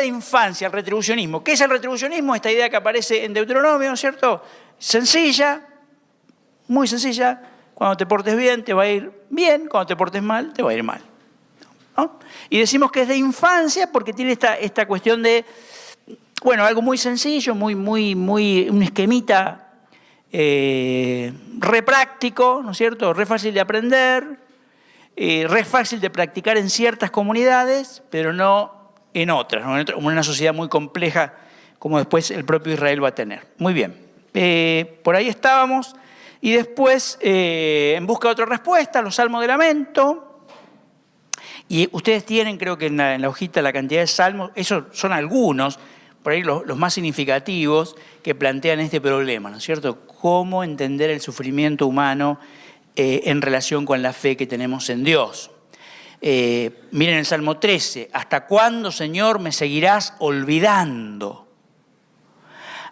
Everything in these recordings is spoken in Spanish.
de infancia, el retribucionismo. ¿Qué es el retribucionismo? Esta idea que aparece en Deuteronomio, ¿no es cierto? Sencilla, muy sencilla. Cuando te portes bien, te va a ir bien. Cuando te portes mal, te va a ir mal, ¿no? Y decimos que es de infancia porque tiene esta cuestión de, bueno, algo muy sencillo, un esquemita re práctico, ¿no es cierto? Re fácil de aprender, re fácil de practicar en ciertas comunidades, pero no en otras, ¿no? En una sociedad muy compleja como después el propio Israel va a tener. Muy bien, por ahí estábamos. Y después, en busca de otra respuesta, los salmos de lamento. Y ustedes tienen, creo que en la hojita, la cantidad de salmos. Esos son algunos, por ahí los más significativos, que plantean este problema, ¿no es cierto? Cómo entender el sufrimiento humano en relación con la fe que tenemos en Dios. Miren el Salmo 13. ¿Hasta cuándo, Señor, me seguirás olvidando?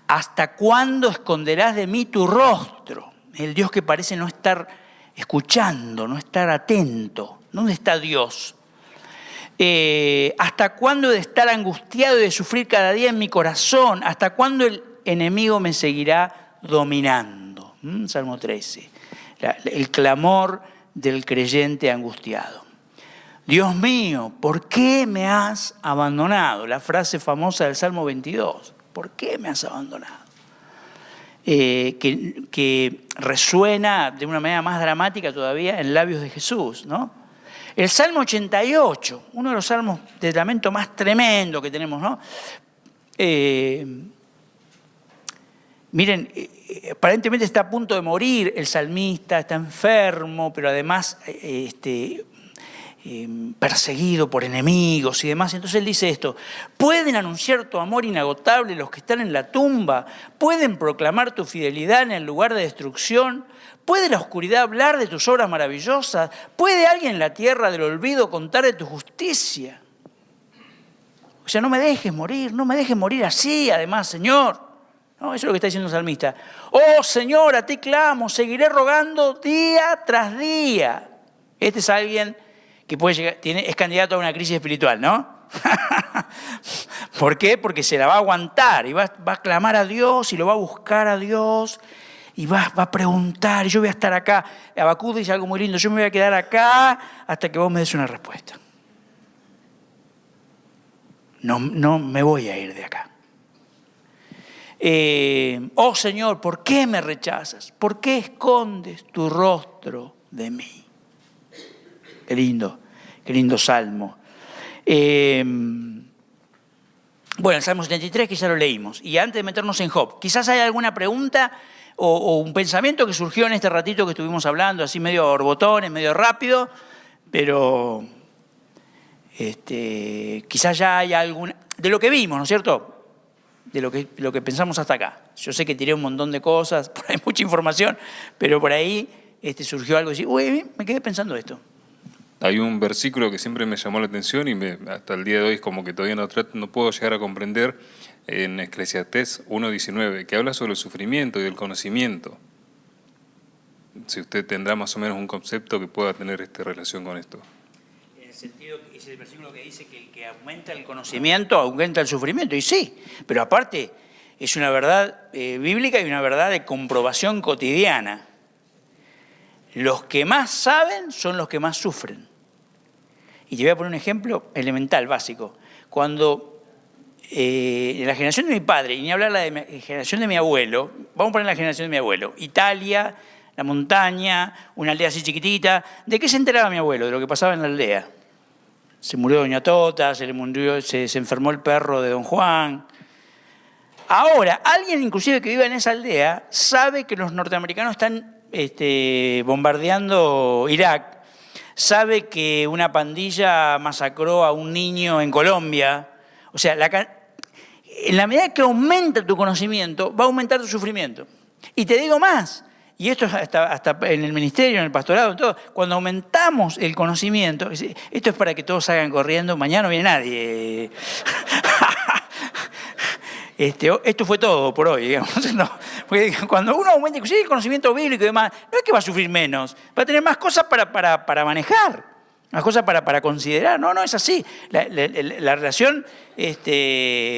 ¿Hasta cuándo esconderás de mí tu rostro? El Dios que parece no estar escuchando, no estar atento. ¿Dónde está Dios? ¿Hasta cuándo he de estar angustiado y de sufrir cada día en mi corazón? ¿Hasta cuándo el enemigo me seguirá dominando? Salmo 13. El clamor del creyente angustiado. Dios mío, ¿por qué me has abandonado? La frase famosa del Salmo 22. ¿Por qué me has abandonado? Que resuena de una manera más dramática todavía en labios de Jesús, ¿no? El Salmo 88, uno de los salmos de lamento más tremendo que tenemos, ¿no? Miren, aparentemente está a punto de morir el salmista, está enfermo, pero además perseguido por enemigos y demás. Entonces él dice esto: ¿pueden anunciar tu amor inagotable los que están en la tumba? ¿Pueden proclamar tu fidelidad en el lugar de destrucción? ¿Puede la oscuridad hablar de tus obras maravillosas? ¿Puede alguien en la tierra del olvido contar de tu justicia? O sea, no me dejes morir así, además, Señor. No, eso es lo que está diciendo el salmista. Oh, Señor, a ti clamo, seguiré rogando día tras día. Este es alguien que puede llegar, es candidato a una crisis espiritual, ¿no? ¿Por qué? Porque se la va a aguantar y va a clamar a Dios y lo va a buscar a Dios y va a preguntar, y yo voy a estar acá. Habacuc dice algo muy lindo: yo me voy a quedar acá hasta que vos me des una respuesta. No me voy a ir de acá. Oh Señor, ¿por qué me rechazas? ¿Por qué escondes tu rostro de mí? Qué lindo salmo. Bueno, el Salmo 73 que ya lo leímos. Y antes de meternos en Job, quizás hay alguna pregunta o un pensamiento que surgió en este ratito que estuvimos hablando, así medio a borbotones, medio rápido, pero quizás ya hay alguna, de lo que vimos, ¿no es cierto? De lo que pensamos hasta acá. Yo sé que tiré un montón de cosas, por ahí mucha información, pero por ahí surgió algo así: uy, me quedé pensando esto. Hay un versículo que siempre me llamó la atención y hasta el día de hoy es como que todavía no puedo llegar a comprender, en Eclesiastés 1:19, que habla sobre el sufrimiento y el conocimiento. Si usted tendrá más o menos un concepto que pueda tener relación con esto. En el sentido, es el versículo que dice que el que aumenta el conocimiento aumenta el sufrimiento. Y sí, pero aparte es una verdad bíblica y una verdad de comprobación cotidiana. Los que más saben son los que más sufren. Y te voy a poner un ejemplo elemental, básico. Cuando en la generación de mi padre, y ni hablar de la generación de mi abuelo, vamos a poner la generación de mi abuelo, Italia, la montaña, una aldea así chiquitita. ¿De qué se enteraba mi abuelo? De lo que pasaba en la aldea. Se murió doña Tota, se enfermó el perro de don Juan. Ahora, alguien inclusive que vive en esa aldea sabe que los norteamericanos están bombardeando Irak, sabe que una pandilla masacró a un niño en Colombia. O sea, en la medida que aumenta tu conocimiento, va a aumentar tu sufrimiento. Y te digo más, y esto hasta en el ministerio, en el pastorado, en todo, cuando aumentamos el conocimiento, esto es para que todos salgan corriendo, mañana no viene nadie. Esto fue todo por hoy, digamos. No, porque cuando uno aumenta inclusive el conocimiento bíblico y demás, no es que va a sufrir menos, va a tener más cosas para manejar. Una cosa para considerar. No, es así. La relación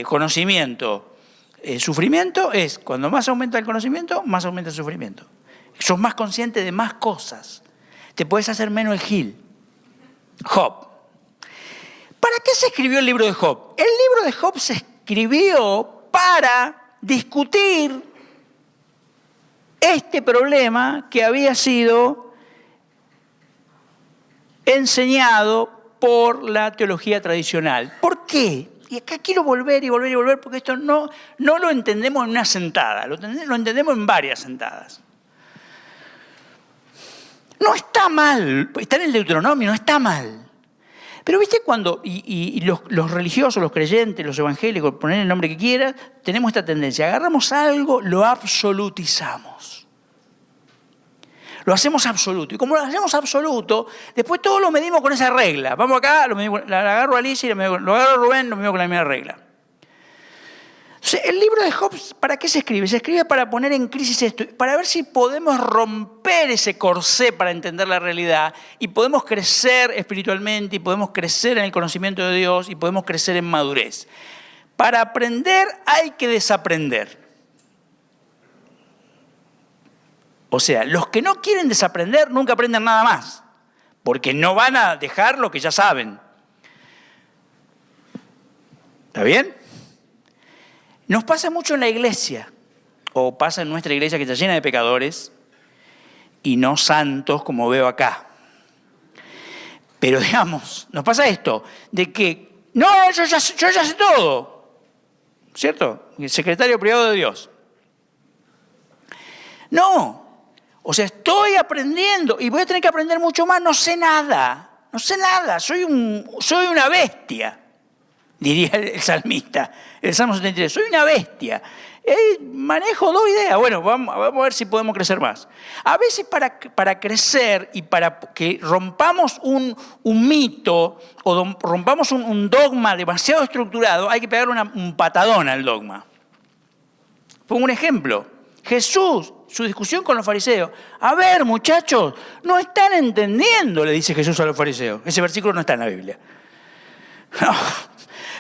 conocimiento-sufrimiento es, cuando más aumenta el conocimiento, más aumenta el sufrimiento. Sos más consciente de más cosas. Te puedes hacer menos el gil. Job. ¿Para qué se escribió el libro de Job? El libro de Job se escribió para discutir este problema que había sido enseñado por la teología tradicional. ¿Por qué? Y acá quiero volver y volver porque esto no lo entendemos en una sentada, lo entendemos en varias sentadas. No está mal, está en el Deuteronomio, no está mal. Pero viste cuando, y los religiosos, los creyentes, los evangélicos, poner el nombre que quieras, tenemos esta tendencia, agarramos algo, lo absolutizamos. Lo hacemos absoluto. Y como lo hacemos absoluto, después todo lo medimos con esa regla. Vamos acá, la agarro a Alicia, lo agarro a Rubén, lo medimos con la misma regla. Entonces, el libro de Job, ¿para qué se escribe? Se escribe para poner en crisis esto, para ver si podemos romper ese corsé para entender la realidad y podemos crecer espiritualmente y podemos crecer en el conocimiento de Dios y podemos crecer en madurez. Para aprender hay que desaprender. O sea, los que no quieren desaprender nunca aprenden nada más, porque no van a dejar lo que ya saben. ¿Está bien? Nos pasa mucho en la iglesia, o pasa en nuestra iglesia que está llena de pecadores y no santos como veo acá. Pero digamos, nos pasa esto, de que, no, yo ya sé todo, ¿cierto? El secretario privado de Dios. No, o sea, estoy aprendiendo y voy a tener que aprender mucho más, no sé nada, soy una bestia. Diría el salmista, el Salmo 73, soy una bestia, manejo 2 ideas, bueno, vamos a ver si podemos crecer más. A veces para crecer y para que rompamos un mito o rompamos un dogma demasiado estructurado, hay que pegarle un patadón al dogma. Pongo un ejemplo, Jesús, su discusión con los fariseos, a ver muchachos, no están entendiendo, le dice Jesús a los fariseos, ese versículo no está en la Biblia. No.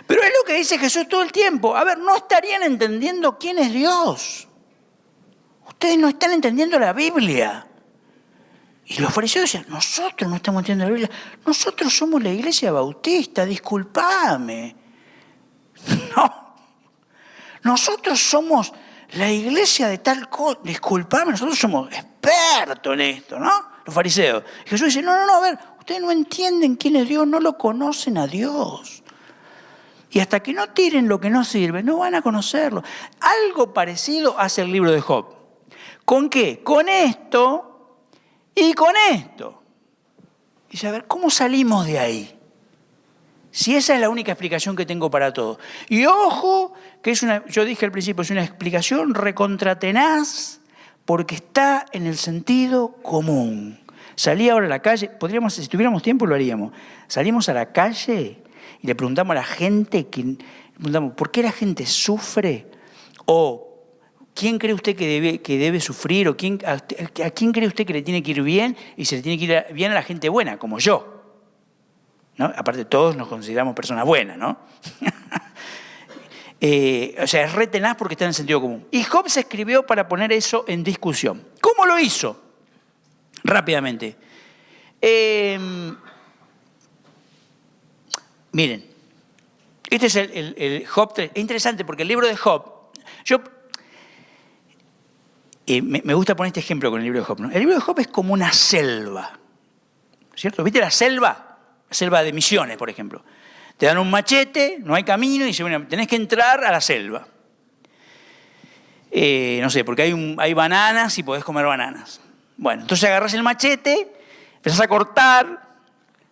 Pero es lo que dice Jesús todo el tiempo. A ver, no estarían entendiendo quién es Dios. Ustedes no están entendiendo la Biblia. Y los fariseos decían, nosotros no estamos entendiendo la Biblia. Nosotros somos la iglesia bautista, discúlpame. No. Nosotros somos la iglesia de tal cosa. Discúlpame, nosotros somos expertos en esto, ¿no? Los fariseos. Y Jesús dice, no, a ver, ustedes no entienden quién es Dios, no lo conocen a Dios. Y hasta que no tiren lo que no sirve, no van a conocerlo. Algo parecido hace el libro de Job. ¿Con qué? Con esto y con esto. Y dice, a ver, ¿cómo salimos de ahí? Si esa es la única explicación que tengo para todo. Y ojo, que yo dije al principio, es una explicación recontratenaz porque está en el sentido común. Salí ahora a la calle, si tuviéramos tiempo lo haríamos. Salimos a la calle y le preguntamos a la gente, ¿por qué la gente sufre? O ¿quién cree usted que debe sufrir? ¿O a quién cree usted que le tiene que ir bien? Y se le tiene que ir bien a la gente buena, como yo. ¿No? Aparte todos nos consideramos personas buenas, ¿no? O sea, es re tenaz porque está en el sentido común. Y Job se escribió para poner eso en discusión. ¿Cómo lo hizo? Rápidamente. Miren, este es el Job 3. Es interesante porque el libro de Job, me gusta poner este ejemplo con el libro de Job, ¿no? El libro de Job es como una selva, ¿cierto? ¿Viste la selva? La selva de Misiones, por ejemplo. Te dan un machete, no hay camino y dicen, bueno, tenés que entrar a la selva. No sé, porque hay bananas y podés comer bananas. Bueno, entonces agarrás el machete, empezás a cortar.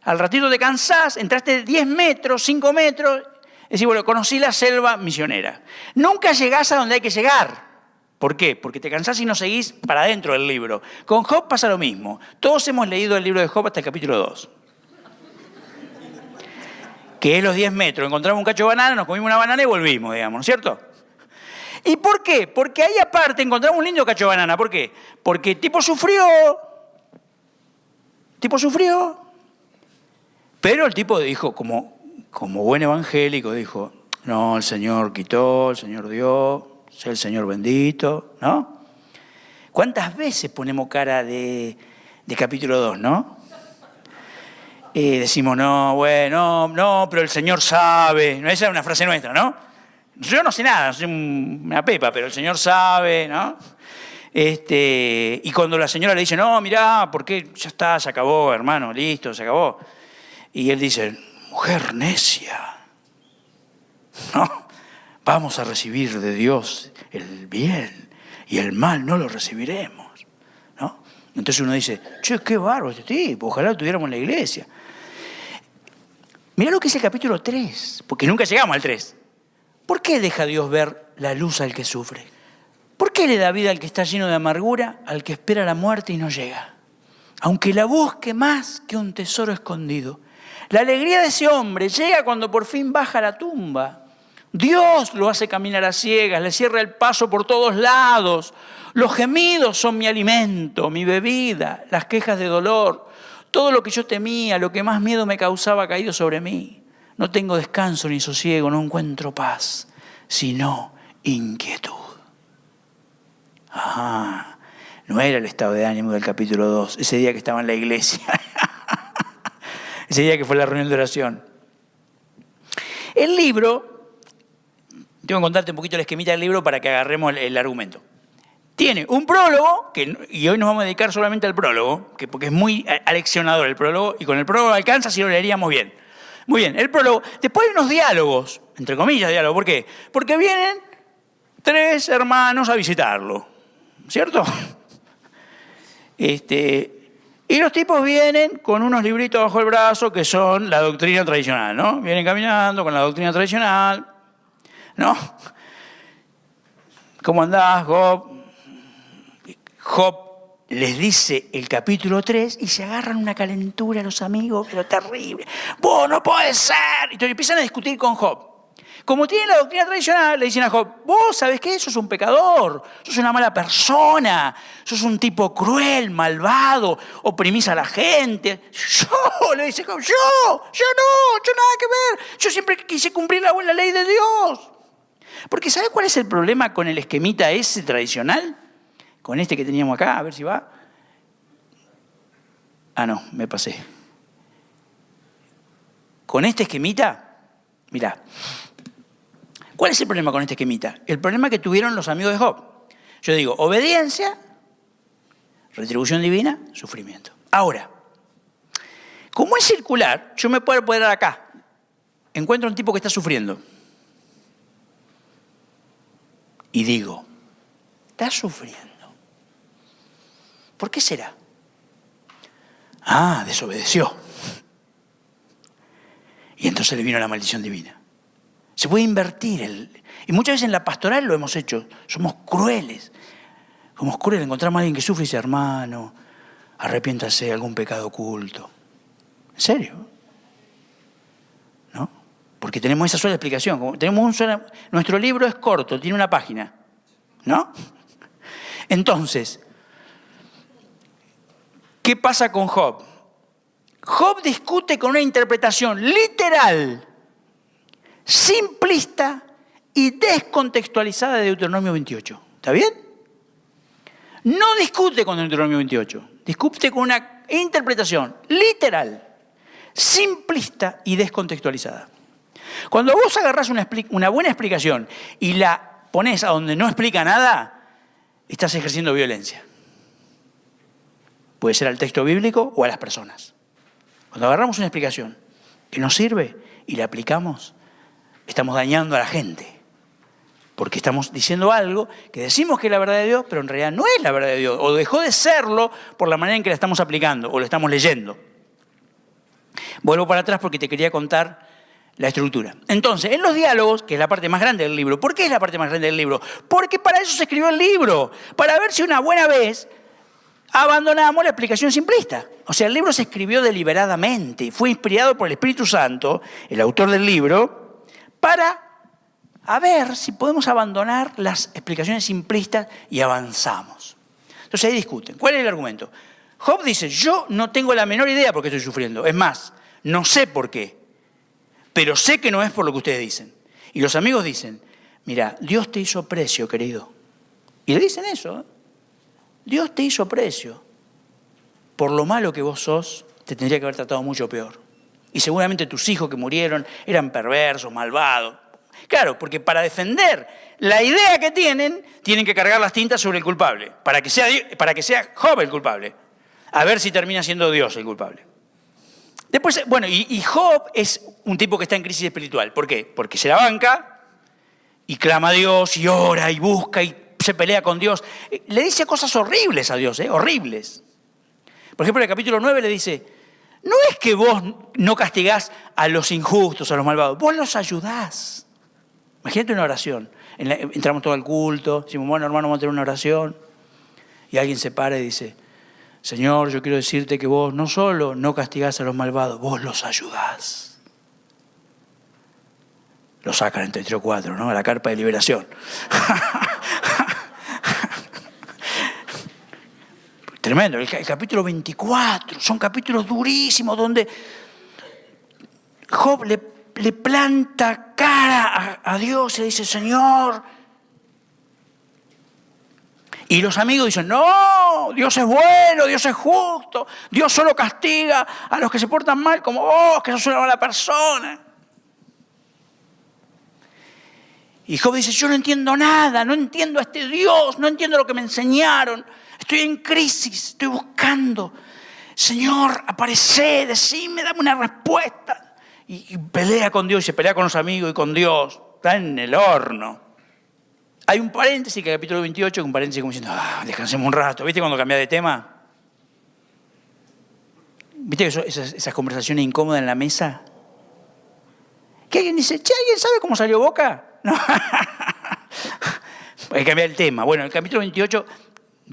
Al ratito te cansás, entraste 10 metros, 5 metros, decís, bueno, conocí la selva misionera. Nunca llegás a donde hay que llegar. ¿Por qué? Porque te cansás y no seguís para adentro del libro. Con Job pasa lo mismo. Todos hemos leído el libro de Job hasta el capítulo 2. Que es los 10 metros. Encontramos un cacho de banana, nos comimos una banana y volvimos, digamos, ¿no es cierto? ¿Y por qué? Porque ahí aparte encontramos un lindo cacho de banana. ¿Por qué? Porque el tipo sufrió, Pero el tipo dijo, como buen evangélico, dijo, no, el Señor quitó, el Señor dio, sea el Señor bendito, ¿no? ¿Cuántas veces ponemos cara de capítulo 2, no? Decimos, no, bueno, no, pero el Señor sabe. Esa es una frase nuestra, ¿no? Yo no sé nada, soy una pepa, pero el Señor sabe, ¿no? Y cuando la señora le dice, no, mirá, ¿por qué? Ya está, se acabó, hermano, listo, se acabó. Y él dice, mujer necia, ¿no? Vamos a recibir de Dios el bien y el mal no lo recibiremos, ¿no? Entonces uno dice, che, qué bárbaro este tipo, ojalá lo tuviéramos en la iglesia. Mirá lo que es el capítulo 3, porque nunca llegamos al 3. ¿Por qué deja Dios ver la luz al que sufre? ¿Por qué le da vida al que está lleno de amargura, al que espera la muerte y no llega? Aunque la busque más que un tesoro escondido. La alegría de ese hombre llega cuando por fin baja a la tumba. Dios lo hace caminar a ciegas, le cierra el paso por todos lados. Los gemidos son mi alimento, mi bebida, las quejas de dolor. Todo lo que yo temía, lo que más miedo me causaba ha caído sobre mí. No tengo descanso ni sosiego, no encuentro paz, sino inquietud. Ajá, no era el estado de ánimo del capítulo 2, ese día que estaba en la iglesia, ese día que fue la reunión de oración. El libro, tengo que contarte un poquito el esquemita del libro para que agarremos el argumento. Tiene un prólogo, y hoy nos vamos a dedicar solamente al prólogo, porque es muy aleccionador el prólogo, y con el prólogo alcanza si lo leeríamos bien. Muy bien, el prólogo. Después hay unos diálogos, entre comillas diálogos. ¿Por qué? Porque vienen 3 hermanos a visitarlo, ¿cierto? Y los tipos vienen con unos libritos bajo el brazo que son la doctrina tradicional, ¿no? Vienen caminando con la doctrina tradicional, ¿no? ¿Cómo andás, Job? Job les dice el capítulo 3 y se agarran una calentura los amigos, pero terrible. ¡Vos no podés ser! Y entonces empiezan a discutir con Job. Como tienen la doctrina tradicional, le dicen a Job, vos sabés qué, sos un pecador, sos una mala persona, sos un tipo cruel, malvado, oprimís a la gente. Yo, le dice Job, yo nada que ver. Yo siempre quise cumplir la ley de Dios. Porque ¿sabés cuál es el problema con el esquemita ese tradicional? Con este que teníamos acá, a ver si va. Ah, no, me pasé. Con este esquemita, mirá. ¿Cuál es el problema con este esquemita? El problema que tuvieron los amigos de Job. Yo digo, obediencia, retribución divina, sufrimiento. Ahora, como es circular, yo me puedo poner acá. Encuentro un tipo que está sufriendo. Y digo, está sufriendo. ¿Por qué será? Ah, desobedeció. Y entonces le vino la maldición divina. Se puede invertir. Y muchas veces en la pastoral lo hemos hecho. Somos crueles. Somos crueles. Encontramos a alguien que sufre y dice, hermano, arrepiéntase de algún pecado oculto. ¿En serio? ¿No? Porque tenemos esa sola explicación. Nuestro libro es corto, tiene una página. ¿No? Entonces, ¿qué pasa con Job? Job discute con una interpretación literal, simplista y descontextualizada de Deuteronomio 28. ¿Está bien? No discute con Deuteronomio 28. Discute con una interpretación literal, simplista y descontextualizada. Cuando vos agarrás una buena explicación y la ponés a donde no explica nada, estás ejerciendo violencia. Puede ser al texto bíblico o a las personas. Cuando agarramos una explicación que nos sirve y la aplicamos, estamos dañando a la gente. Porque estamos diciendo algo que decimos que es la verdad de Dios, pero en realidad no es la verdad de Dios. O dejó de serlo por la manera en que la estamos aplicando o lo estamos leyendo. Vuelvo para atrás porque te quería contar la estructura. Entonces, en los diálogos, que es la parte más grande del libro. ¿Por qué es la parte más grande del libro? Porque para eso se escribió el libro. Para ver si una buena vez abandonamos la explicación simplista. O sea, el libro se escribió deliberadamente. Fue inspirado por el Espíritu Santo, el autor del libro, para a ver si podemos abandonar las explicaciones simplistas y avanzamos. Entonces ahí discuten. ¿Cuál es el argumento? Job dice, yo no tengo la menor idea por qué estoy sufriendo. Es más, No sé por qué, pero sé que no es por lo que ustedes dicen. Y los amigos dicen, mira, Dios te hizo precio, querido. Y le dicen eso, ¿eh? Dios te hizo precio. Por lo malo que vos sos, te tendría que haber tratado mucho peor. Y seguramente tus hijos que murieron eran perversos, malvados. Claro, porque para defender la idea que tienen que cargar las tintas sobre el culpable, para que sea Job el culpable. A ver si termina siendo Dios el culpable. Después, bueno, y Job es un tipo que está en crisis espiritual. ¿Por qué? Porque se la banca y clama a Dios y ora y busca y se pelea con Dios. Le dice cosas horribles a Dios, horribles. Por ejemplo, en el capítulo 9 le dice, no es que vos no castigás a los injustos, a los malvados, vos los ayudás. Imagínate una oración. Entramos todo al culto, decimos, bueno, hermano, vamos a tener una oración. Y alguien se para y dice, Señor, yo quiero decirte que vos no solo no castigás a los malvados, vos los ayudás. Lo sacan entre 3 o 4, ¿no? A la carpa de liberación. Tremendo. El capítulo 24, son capítulos durísimos donde Job le planta cara a Dios y le dice, Señor. Y los amigos dicen, no, Dios es bueno, Dios es justo, Dios solo castiga a los que se portan mal como vos, que sos una mala persona. Y Job dice, yo no entiendo nada, no entiendo a este Dios, no entiendo lo que me enseñaron, estoy en crisis, estoy buscando. Señor, aparecé, decime, dame una respuesta. Y pelea con Dios, y se pelea con los amigos y con Dios, está en el horno. Hay un paréntesis, que el capítulo 28, es un paréntesis como diciendo, descansemos un rato. ¿Viste cuando cambia de tema? ¿Viste que esas conversaciones incómodas en la mesa? Que alguien dice, che, ¿alguien sabe cómo salió Boca? No. Hay que cambiar el tema. Bueno, el capítulo 28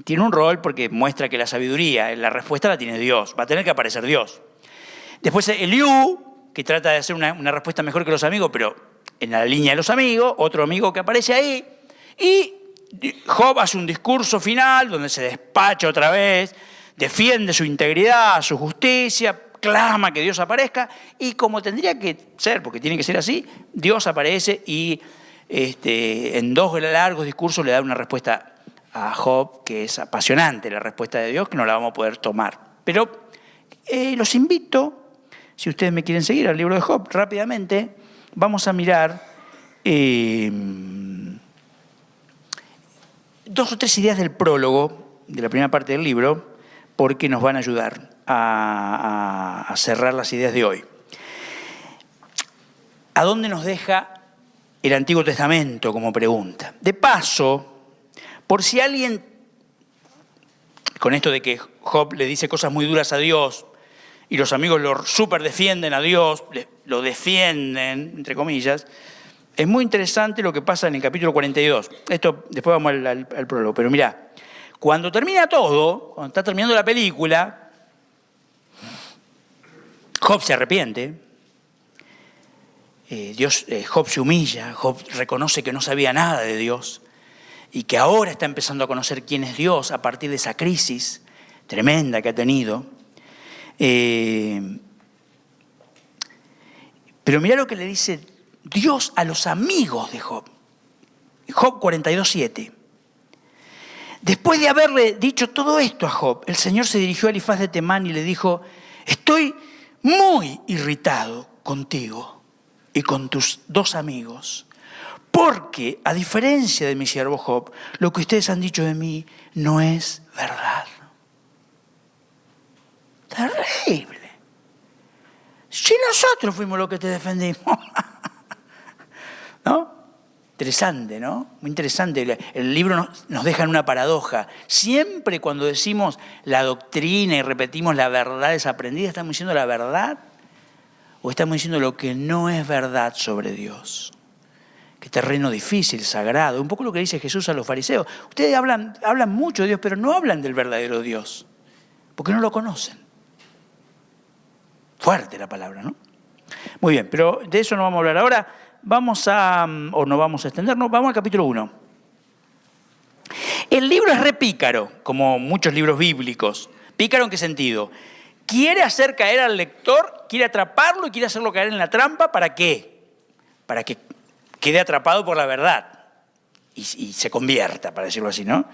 tiene un rol porque muestra que la sabiduría, la respuesta la tiene Dios. Va a tener que aparecer Dios. Después Eliú, que trata de hacer una respuesta mejor que los amigos, pero en la línea de los amigos, otro amigo que aparece ahí. Y Job hace un discurso final donde se despacha otra vez, defiende su integridad, su justicia, clama que Dios aparezca y como tendría que ser, porque tiene que ser así, Dios aparece y en 2 largos discursos le da una respuesta a Job que es apasionante, la respuesta de Dios, que no la vamos a poder tomar. Pero los invito, si ustedes me quieren seguir al libro de Job, rápidamente vamos a mirar 2 o 3 ideas del prólogo, de la primera parte del libro, porque nos van a ayudar a cerrar las ideas de hoy. ¿A dónde nos deja el Antiguo Testamento como pregunta? De paso, por si alguien, con esto de que Job le dice cosas muy duras a Dios y los amigos lo súper defienden a Dios, lo defienden, entre comillas, es muy interesante lo que pasa en el capítulo 42. Esto después vamos al prólogo, pero mirá, cuando termina todo, cuando está terminando la película, Job se arrepiente, Job se humilla, Job reconoce que no sabía nada de Dios y que ahora está empezando a conocer quién es Dios a partir de esa crisis tremenda que ha tenido. Pero mirá lo que le dice Dios a los amigos de Job. Job 42:7. Después de haberle dicho todo esto a Job, el Señor se dirigió a Elifaz de Temán y le dijo, estoy muy irritado contigo y con tus 2 amigos, porque a diferencia de mi siervo Job, lo que ustedes han dicho de mí no es verdad. Terrible. Si nosotros fuimos los que te defendimos. ¿No? Interesante, ¿no? Muy interesante. El libro nos deja en una paradoja. Siempre cuando decimos la doctrina y repetimos la verdad desaprendida, ¿estamos diciendo la verdad? ¿O estamos diciendo lo que no es verdad sobre Dios? Qué terreno difícil, sagrado. Un poco lo que dice Jesús a los fariseos. Ustedes hablan mucho de Dios, pero no hablan del verdadero Dios, porque no lo conocen. Fuerte la palabra, ¿no? Muy bien, pero de eso no vamos a hablar ahora. Vamos no vamos a extendernos, vamos al capítulo 1. El libro es re pícaro, como muchos libros bíblicos. ¿Pícaro en qué sentido? quiere hacer caer al lector, quiere atraparlo y quiere hacerlo caer en la trampa. ¿Para qué? Para que quede atrapado por la verdad y se convierta, para decirlo así, ¿no?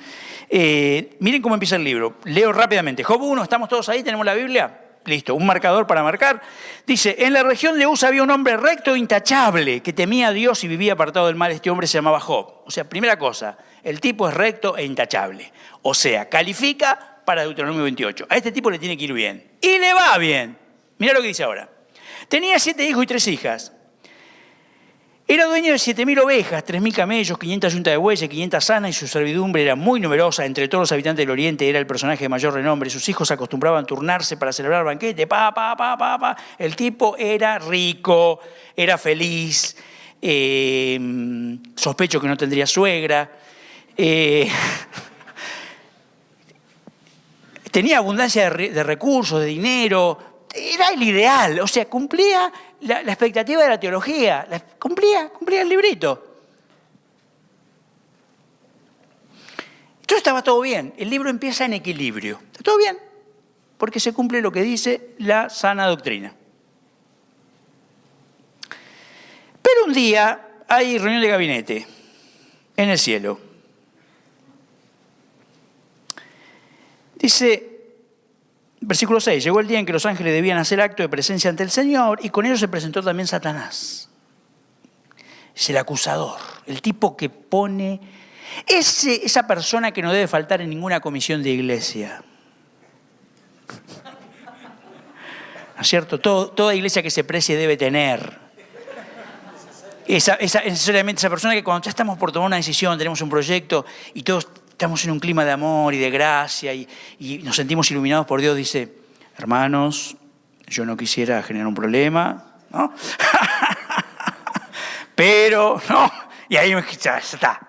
Miren cómo empieza el libro. Leo rápidamente. Job 1, ¿estamos todos ahí? ¿Tenemos la Biblia? Listo, un marcador para marcar. Dice, en la región de Uz había un hombre recto e intachable que temía a Dios y vivía apartado del mal. Este hombre se llamaba Job. O sea, primera cosa, el tipo es recto e intachable. O sea, califica para Deuteronomio 28. A este tipo le tiene que ir bien. Y le va bien. Mirá lo que dice ahora. Tenía 7 hijos y 3 hijas. Era dueño de 7.000 ovejas, 3.000 camellos, 500 yuntas de bueyes, 500 asnas, y su servidumbre era muy numerosa. Entre todos los habitantes del oriente era el personaje de mayor renombre. Sus hijos acostumbraban turnarse para celebrar banquete. El tipo era rico, era feliz. Sospecho que no tendría suegra. Tenía abundancia de recursos, de dinero. Era el ideal, o sea, cumplía la expectativa de la teología, cumplía el librito. Entonces estaba todo bien, el libro empieza en equilibrio, está todo bien, porque se cumple lo que dice la sana doctrina. Pero un día hay reunión de gabinete en el cielo. Dice, versículo 6, llegó el día en que los ángeles debían hacer acto de presencia ante el Señor y con ellos se presentó también Satanás. Es el acusador, el tipo que pone, esa persona que no debe faltar en ninguna comisión de iglesia. ¿No es cierto? Toda iglesia que se precie debe tener. Necesariamente esa persona que cuando ya estamos por tomar una decisión, tenemos un proyecto y todos estamos en un clima de amor y de gracia y nos sentimos iluminados por Dios, dice, hermanos, yo no quisiera generar un problema, ¿no? Pero, no, y ahí ya está.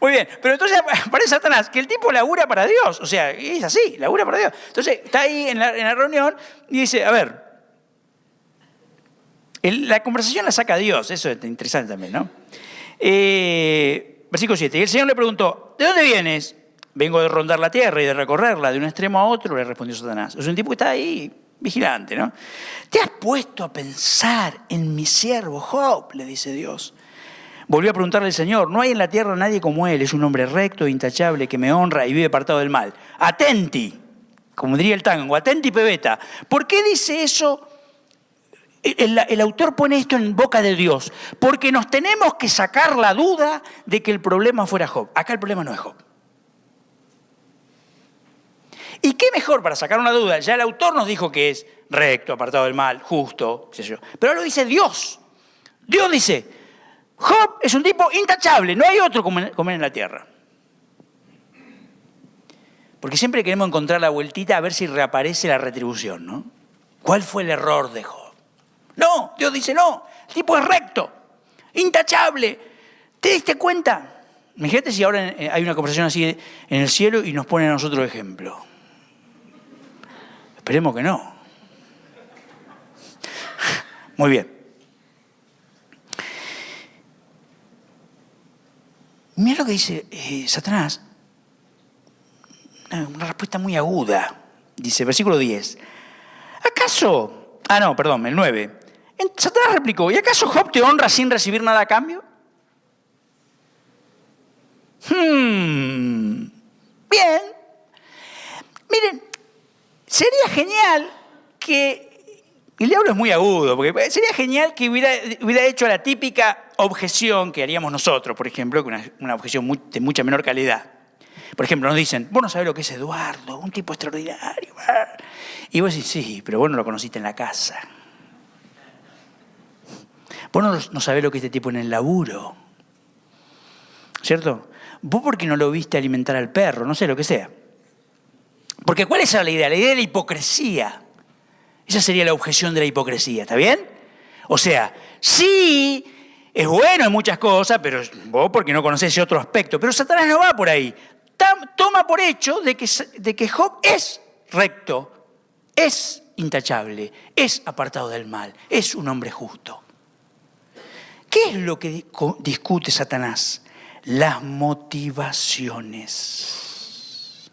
Muy bien, pero entonces aparece Satanás, que el tipo labura para Dios, o sea, es así, labura para Dios. Entonces está ahí en la reunión y dice, a ver, la conversación la saca Dios, eso es interesante también, ¿no? Versículo 7. Y el Señor le preguntó, ¿de dónde vienes? Vengo de rondar la tierra y de recorrerla de un extremo a otro, le respondió Satanás. Es un tipo que está ahí, vigilante, ¿no? ¿Te has puesto a pensar en mi siervo Job? Le dice Dios. Volvió a preguntarle el Señor, no hay en la tierra nadie como él, es un hombre recto e intachable que me honra y vive apartado del mal. Atenti, como diría el tango, atenti pebeta. ¿Por qué dice eso? El autor pone esto en boca de Dios, porque nos tenemos que sacar la duda de que el problema fuera Job. Acá el problema no es Job. ¿Y qué mejor para sacar una duda? Ya el autor nos dijo que es recto, apartado del mal, justo, qué sé yo. Pero ahora lo dice Dios. Dios dice, Job es un tipo intachable, no hay otro como él en la tierra. Porque siempre queremos encontrar la vueltita a ver si reaparece la retribución, ¿no? ¿Cuál fue el error de Job? No, Dios dice no, el tipo es recto, intachable. ¿Te diste cuenta? Imagínate si ahora hay una conversación así en el cielo y nos ponen a nosotros ejemplo. Esperemos que no. Muy bien. Mira lo que dice Satanás. Una respuesta muy aguda. Dice, versículo 10. ¿Acaso? El 9. Satanás replicó, ¿y acaso Job te honra sin recibir nada a cambio? Bien. Miren, sería genial que, el diablo es muy agudo, porque sería genial que hubiera hecho la típica objeción que haríamos nosotros, por ejemplo, una objeción de mucha menor calidad. Por ejemplo, nos dicen, vos no sabés lo que es Eduardo, un tipo extraordinario. Y vos decís, sí, pero vos no lo conociste en la casa. Vos no sabés lo que es este tipo en el laburo. ¿Cierto? Vos porque no lo viste alimentar al perro, no sé, lo que sea. Porque ¿cuál es la idea? La idea de la hipocresía. Esa sería la objeción de la hipocresía, ¿está bien? O sea, sí, es bueno en muchas cosas, pero vos porque no conocés ese otro aspecto. Pero Satanás no va por ahí. Toma por hecho de que Job es recto, es intachable, es apartado del mal, es un hombre justo. ¿Qué es lo que discute Satanás? Las motivaciones.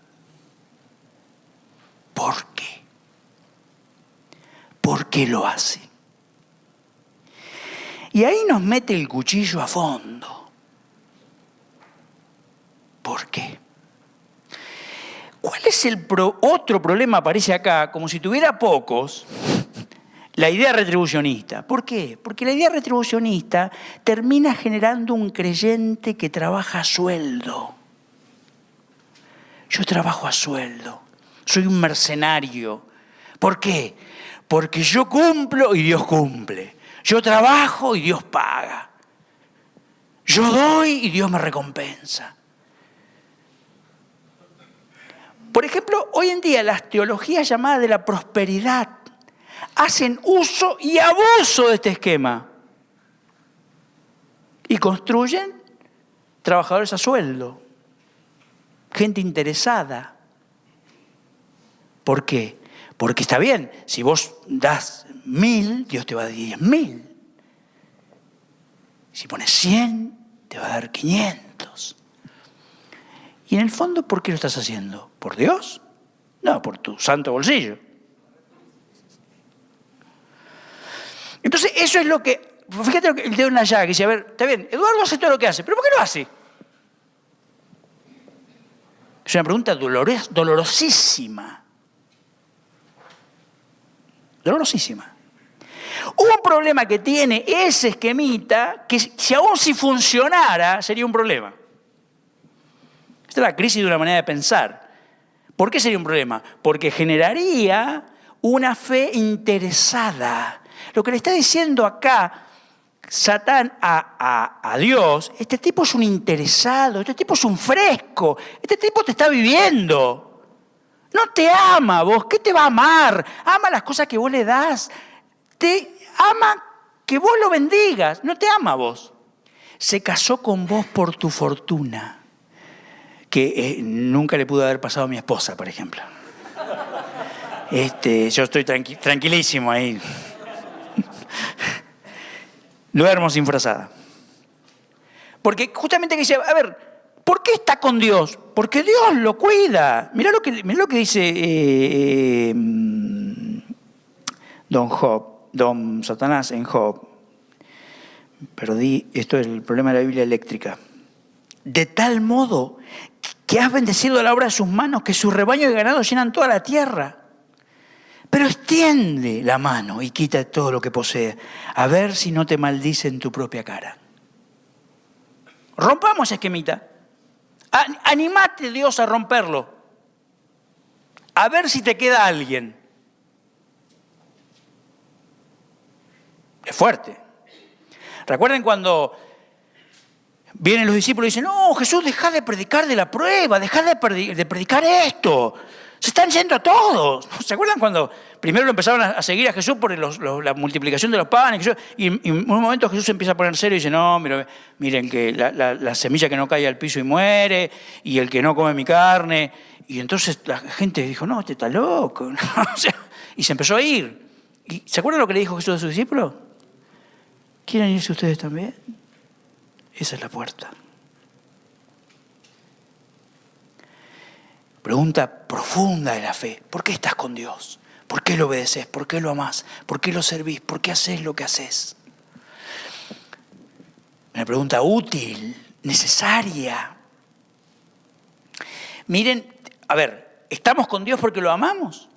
¿Por qué? por qué lo hace. Y ahí nos mete el cuchillo a fondo. ¿Por qué? ¿Cuál es el otro problema? Aparece acá, como si tuviera pocos, la idea retribucionista. ¿Por qué? Porque la idea retribucionista termina generando un creyente que trabaja a sueldo. Yo trabajo a sueldo. Soy un mercenario. ¿Por qué? Porque yo cumplo y Dios cumple. Yo trabajo y Dios paga. Yo doy y Dios me recompensa. Por ejemplo, hoy en día las teologías llamadas de la prosperidad hacen uso y abuso de este esquema. Y construyen trabajadores a sueldo. Gente interesada. ¿Por qué? Porque está bien, si vos das 1000, Dios te va a dar 10.000. Si pones 100, te va a dar 500. Y en el fondo, ¿por qué lo estás haciendo? ¿Por Dios? No, por tu santo bolsillo. Entonces, eso es lo que... Fíjate el dedo en la llaga, que dice, a ver, está bien, Eduardo hace todo lo que hace, pero ¿por qué lo hace? Es una pregunta dolorosísima. Dolorosísima. Un problema que tiene ese esquemita, que si funcionara, sería un problema. Esta es la crisis de una manera de pensar. ¿Por qué sería un problema? Porque generaría una fe interesada. Lo que le está diciendo acá Satán a Dios, este tipo es un interesado, este tipo es un fresco, este tipo te está viviendo. No te ama vos, ¿qué te va a amar? Ama las cosas que vos le das. Te ama que vos lo bendigas, no te ama a vos. Se casó con vos por tu fortuna, que nunca le pudo haber pasado a mi esposa, por ejemplo. Yo estoy tranquilísimo ahí. Duermo sin frazada. Porque justamente que dice, a ver, ¿por qué está con Dios? Porque Dios lo cuida. Mirá lo que dice don Satanás en Job. Perdí, esto es el problema de la Biblia eléctrica. De tal modo que has bendecido la obra de sus manos, que su rebaño de ganado llenan toda la tierra. Pero extiende la mano y quita todo lo que posee, a ver si no te maldice en tu propia cara. Rompamos ese esquemita. Animate, Dios, a romperlo. A ver si te queda alguien. Es fuerte. ¿Recuerden cuando vienen los discípulos y dicen, no, Jesús, dejá de predicar de la prueba, dejá de predicar esto? Se están yendo todos. ¿Se acuerdan cuando primero lo empezaron a seguir a Jesús por la multiplicación de los panes? Y en un momento Jesús se empieza a poner serio y dice, no, miren que la semilla que no cae al piso y muere, y el que no come mi carne. Y entonces la gente dijo, no, este está loco. Y se empezó a ir. ¿Y se acuerdan lo que le dijo Jesús a sus discípulos? ¿Quieren irse ustedes también? Esa es la puerta. Pregunta profunda de la fe. ¿Por qué estás con Dios? ¿Por qué lo obedeces? ¿Por qué lo amás? ¿Por qué lo servís? ¿Por qué haces lo que haces? Una pregunta útil, necesaria. Miren, a ver, ¿estamos con Dios porque lo amamos?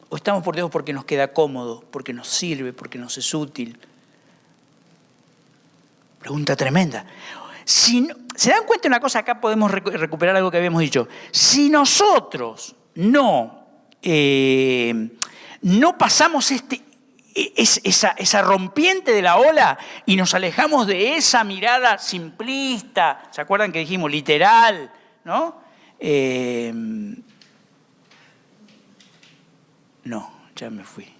¿O estamos por Dios porque nos queda cómodo, porque nos sirve, porque nos es útil? Pregunta tremenda. Si ¿se dan cuenta de una cosa? Acá podemos recuperar algo que habíamos dicho. Si nosotros no pasamos esa rompiente de la ola y nos alejamos de esa mirada simplista, ¿se acuerdan que dijimos literal? ¿No? No, ya me fui.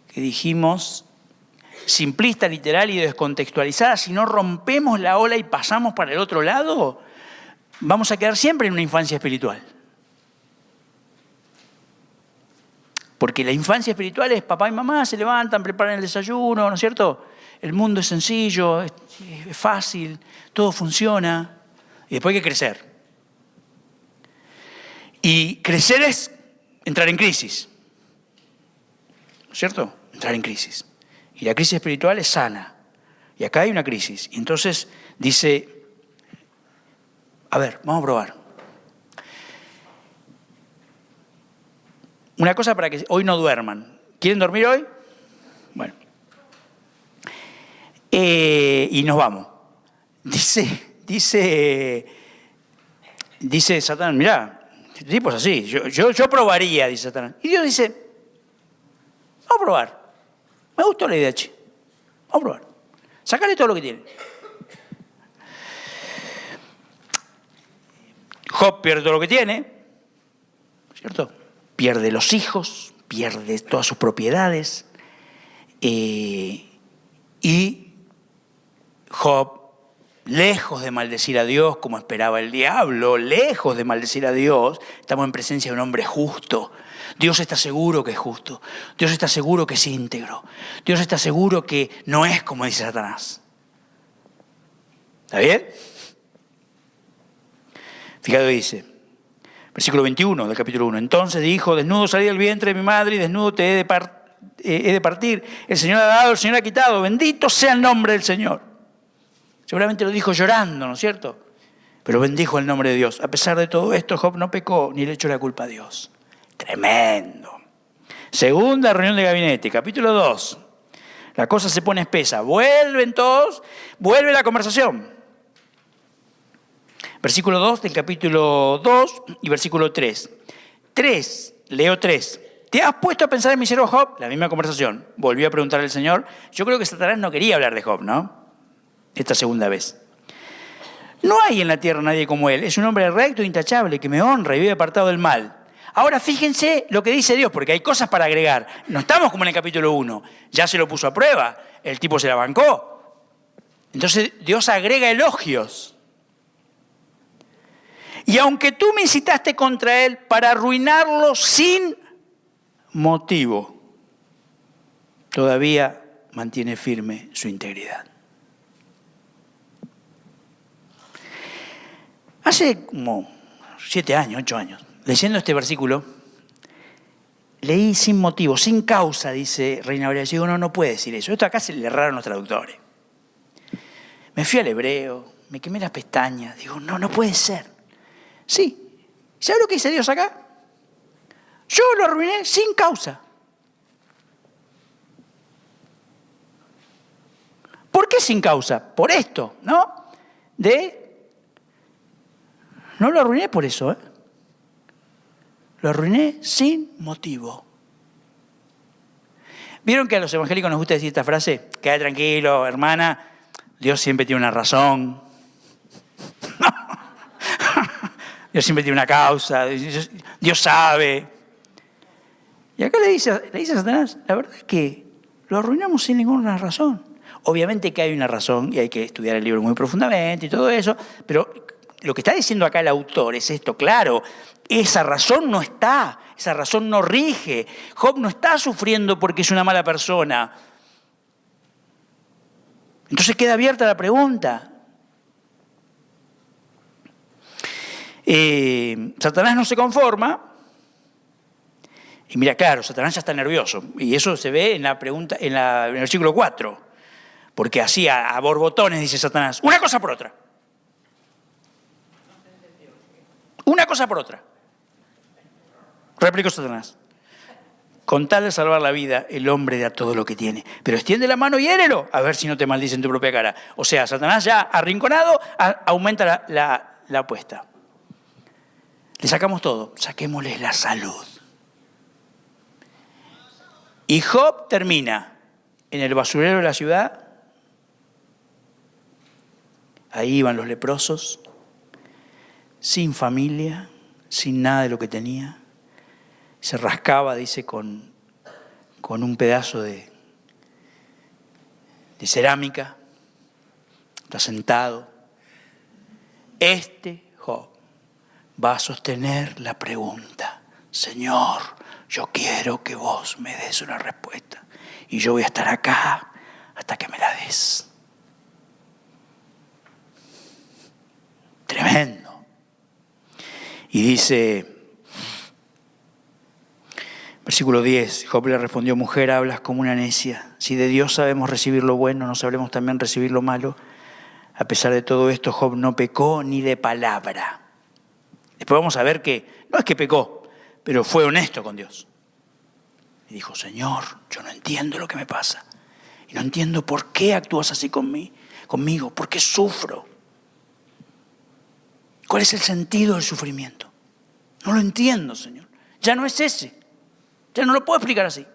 Que dijimos simplista, literal y descontextualizada, si no rompemos la ola y pasamos para el otro lado, vamos a quedar siempre en una infancia espiritual. Porque la infancia espiritual es papá y mamá, se levantan, preparan el desayuno, ¿no es cierto? El mundo es sencillo, es fácil, todo funciona, y después hay que crecer. Y crecer es entrar en crisis. ¿no es cierto? Entrar en crisis. Y la crisis espiritual es sana. Y acá hay una crisis. Y entonces dice, a ver, vamos a probar. Una cosa para que hoy no duerman. ¿Quieren dormir hoy? Bueno. Y nos vamos. Dice Satanás, mirá, este tipo es así, yo probaría, dice Satanás. Y Dios dice, vamos a probar. Me gustó la idea, che. Vamos a probar. Sácale todo lo que tiene. Job pierde todo lo que tiene, ¿cierto? Pierde los hijos, pierde todas sus propiedades. Y Job, lejos de maldecir a Dios como esperaba el diablo, lejos de maldecir a Dios, estamos en presencia de un hombre justo. Dios está seguro que es justo. Dios está seguro que es íntegro. Dios está seguro que no es como dice Satanás. ¿Está bien? Fíjate, dice, versículo 21 del capítulo 1. Entonces dijo, desnudo salí del vientre de mi madre y desnudo te he de partir. El Señor ha dado, el Señor ha quitado. Bendito sea el nombre del Señor. Seguramente lo dijo llorando, ¿no es cierto? Pero bendijo el nombre de Dios. A pesar de todo esto, Job no pecó ni le echó la culpa a Dios. Tremendo. Segunda reunión de gabinete, capítulo 2. La cosa se pone espesa. Vuelven todos, vuelve la conversación. Versículo 2 del capítulo 2 y versículo 3. 3, leo 3. ¿Te has puesto a pensar en mi siervo Job? La misma conversación. Volvió a preguntar al Señor. Yo creo que Satanás no quería hablar de Job, ¿no? Esta segunda vez. No hay en la tierra nadie como él. Es un hombre recto e intachable que me honra y vive apartado del mal. Ahora fíjense lo que dice Dios, porque hay cosas para agregar. No estamos como en el capítulo 1. Ya se lo puso a prueba. El tipo se la bancó. Entonces Dios agrega elogios. Y aunque tú me incitaste contra él para arruinarlo sin motivo, todavía mantiene firme su integridad. Hace como 7 años, 8 años, leyendo este versículo, leí sin motivo, sin causa, dice Reina Valera. Yo digo, no puede decir eso. Esto acá se le erraron los traductores. Me fui al hebreo, me quemé las pestañas. Digo, no puede ser. Sí. ¿Sabe lo que dice Dios acá? Yo lo arruiné sin causa. ¿Por qué sin causa? Por esto, ¿no? No lo arruiné por eso, ¿eh? Lo arruiné sin motivo. ¿Vieron que a los evangélicos nos gusta decir esta frase? Queda tranquilo, hermana, Dios siempre tiene una razón. Dios siempre tiene una causa, Dios sabe. Y acá le dice a Satanás, la verdad es que lo arruinamos sin ninguna razón. Obviamente que hay una razón y hay que estudiar el libro muy profundamente y todo eso, pero lo que está diciendo acá el autor es esto, claro, esa razón no está, esa razón no rige. Job no está sufriendo porque es una mala persona. Entonces queda abierta la pregunta. Satanás no se conforma. Y mira, claro, Satanás ya está nervioso. Y eso se ve en la pregunta, en el versículo 4. Porque así a borbotones dice Satanás, una cosa por otra. Una cosa por otra. Replicó Satanás. Con tal de salvar la vida, el hombre da todo lo que tiene. Pero extiende la mano y hiérelo, a ver si no te maldice en tu propia cara. O sea, Satanás ya arrinconado aumenta la apuesta. Le sacamos todo, saquémosle la salud. Y Job termina en el basurero de la ciudad. Ahí iban los leprosos, sin familia, sin nada de lo que tenía. Se rascaba, dice, con un pedazo de cerámica. Está sentado. Job va a sostener la pregunta. Señor, yo quiero que vos me des una respuesta. Y yo voy a estar acá hasta que me la des. Tremendo. Y dice, Versículo 10, Job le respondió: mujer, hablas como una necia. Si de Dios sabemos recibir lo bueno, ¿no sabremos también recibir lo malo? A pesar de todo esto, Job no pecó ni de palabra. Después vamos a ver que no es que pecó, pero fue honesto con Dios. Y dijo: Señor, yo no entiendo lo que me pasa. Y no entiendo por qué actúas así conmigo, por qué sufro. ¿Cuál es el sentido del sufrimiento? No lo entiendo, Señor. Ya no es ese. Ya no lo puedo explicar así.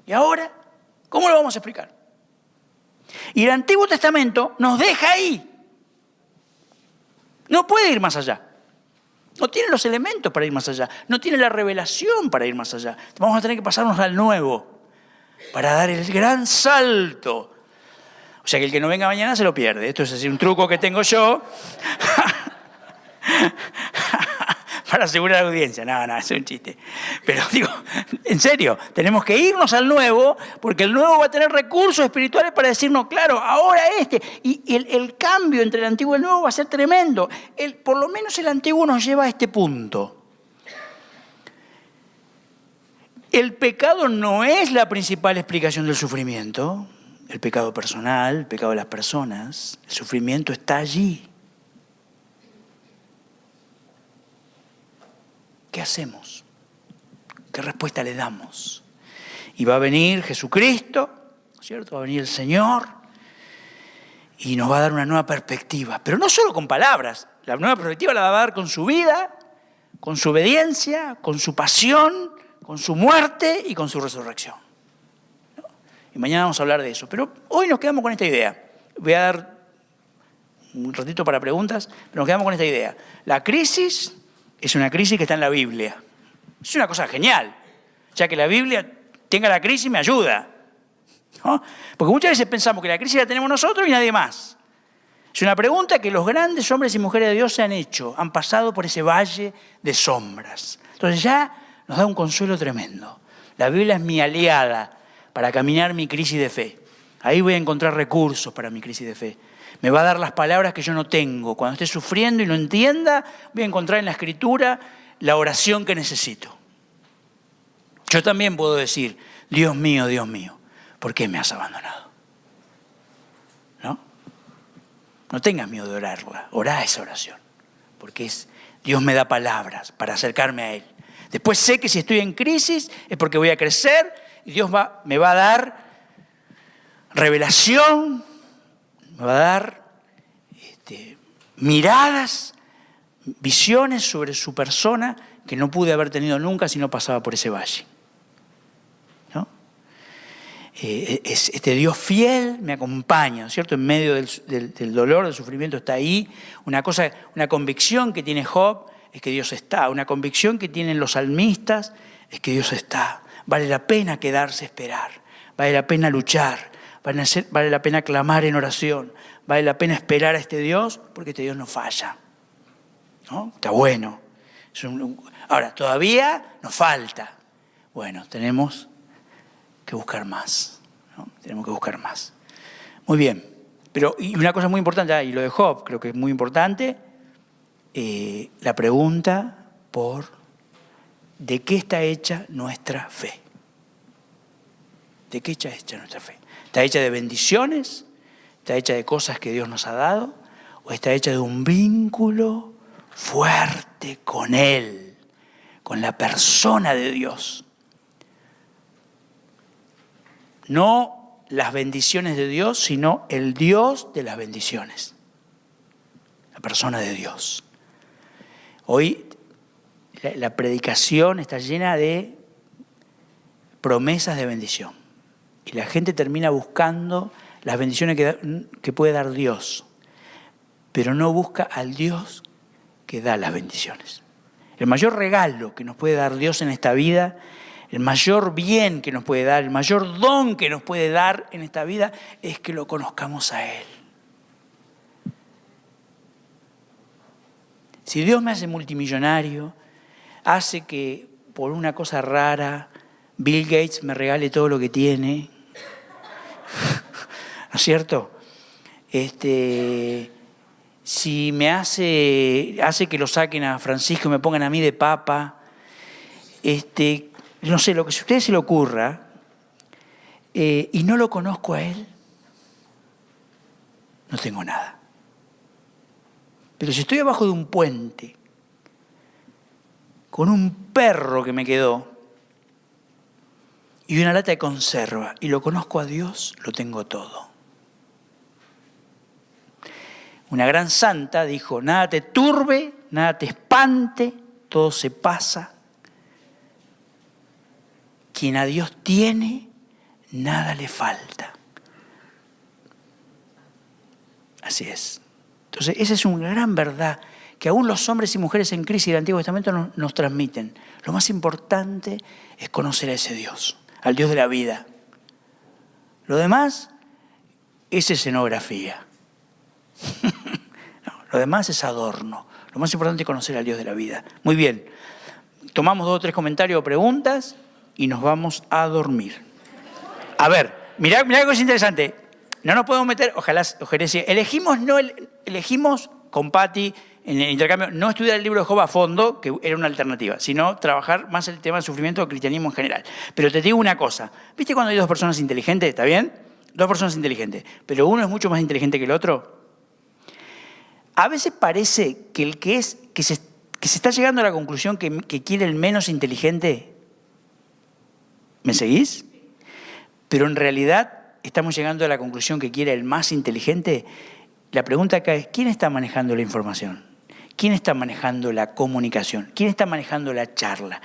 ¿Y ahora? ¿Cómo lo vamos a explicar? Y el Antiguo Testamento nos deja ahí. No puede ir más allá. No tiene los elementos para ir más allá. No tiene la revelación para ir más allá. Vamos a tener que pasarnos al Nuevo para dar el gran salto. O sea que el que no venga mañana se lo pierde. Esto es así un truco que tengo yo para asegurar la audiencia. No, es un chiste. Pero digo, en serio, tenemos que irnos al Nuevo, porque el Nuevo va a tener recursos espirituales para decirnos, claro, ahora y el cambio entre el Antiguo y el Nuevo va a ser tremendo. Por lo menos el Antiguo nos lleva a este punto. El pecado no es la principal explicación del sufrimiento. El pecado personal, el pecado de las personas. El sufrimiento está allí. ¿Qué hacemos? ¿Qué respuesta le damos? Y va a venir Jesucristo, ¿cierto? Va a venir el Señor y nos va a dar una nueva perspectiva. Pero no solo con palabras. La nueva perspectiva la va a dar con su vida, con su obediencia, con su pasión, con su muerte y con su resurrección. ¿No? Y mañana vamos a hablar de eso. Pero hoy nos quedamos con esta idea. Voy a dar un ratito para preguntas, pero nos quedamos con esta idea. La crisis es una crisis que está en la Biblia. Es una cosa genial. Ya que la Biblia tenga la crisis me ayuda. ¿No? Porque muchas veces pensamos que la crisis la tenemos nosotros y nadie más. Es una pregunta que los grandes hombres y mujeres de Dios se han hecho. Han pasado por ese valle de sombras. Entonces ya nos da un consuelo tremendo. La Biblia es mi aliada para caminar mi crisis de fe. Ahí voy a encontrar recursos para mi crisis de fe. Me va a dar las palabras que yo no tengo. Cuando esté sufriendo y no entienda, voy a encontrar en la Escritura la oración que necesito. Yo también puedo decir: Dios mío, ¿por qué me has abandonado? ¿No? No tengas miedo de orarla. Orá esa oración. Porque Dios me da palabras para acercarme a Él. Después sé que si estoy en crisis es porque voy a crecer y Dios me va a dar revelación, me va a dar miradas, visiones sobre su persona que no pude haber tenido nunca si no pasaba por ese valle. ¿No? Este Dios fiel me acompaña, ¿no es cierto? En medio del dolor, del sufrimiento está ahí. Una convicción que tiene Job es que Dios está. Una convicción que tienen los salmistas es que Dios está. Vale la pena quedarse a esperar. Vale la pena luchar. Vale la pena clamar en oración. Vale la pena esperar a este Dios porque este Dios no falla. ¿No? Está bueno. Ahora, todavía nos falta. Bueno, tenemos que buscar más. ¿No? Tenemos que buscar más. Muy bien. Y una cosa muy importante, y lo de Job creo que es muy importante, la pregunta ¿de qué está hecha nuestra fe? ¿De qué está hecha nuestra fe? ¿Está hecha de bendiciones? ¿Está hecha de cosas que Dios nos ha dado? ¿O está hecha de un vínculo fuerte con Él, con la persona de Dios? No las bendiciones de Dios, sino el Dios de las bendiciones. La persona de Dios. Hoy la predicación está llena de promesas de bendición. Y la gente termina buscando las bendiciones que puede dar Dios, pero no busca al Dios que da las bendiciones. El mayor regalo que nos puede dar Dios en esta vida, el mayor bien que nos puede dar, el mayor don que nos puede dar en esta vida es que lo conozcamos a Él. Si Dios me hace multimillonario, hace que por una cosa rara Bill Gates me regale todo lo que tiene, ¿no es cierto? Si me hace que lo saquen a Francisco y me pongan a mí de papa, no sé, lo que a ustedes se le ocurra, y no lo conozco a él, no tengo nada. Pero si estoy abajo de un puente, con un perro que me quedó, y una lata de conserva, y lo conozco a Dios, lo tengo todo. Una gran santa dijo, nada te turbe, nada te espante, todo se pasa. Quien a Dios tiene, nada le falta. Así es. Entonces, esa es una gran verdad que aún los hombres y mujeres en crisis del Antiguo Testamento nos transmiten. Lo más importante es conocer a ese Dios, al Dios de la vida. Lo demás es escenografía. No, lo demás es adorno. Lo más importante es conocer al Dios de la vida. Muy bien. Tomamos 2 o 3 comentarios o preguntas y nos vamos a dormir. A ver, mirá qué cosa interesante. No nos podemos meter, ojalá elegimos con Patti en el intercambio no estudiar el libro de Job a fondo, que era una alternativa, sino trabajar más el tema del sufrimiento del cristianismo en general. Pero te digo una cosa, ¿viste cuando hay 2 personas inteligentes? ¿Está bien? 2 personas inteligentes, pero uno es mucho más inteligente que el otro. A veces parece que el que se está llegando a la conclusión que quiere el menos inteligente, ¿me seguís? Pero en realidad estamos llegando a la conclusión que quiere el más inteligente. La pregunta acá es, ¿quién está manejando la información? ¿Quién está manejando la comunicación? ¿Quién está manejando la charla?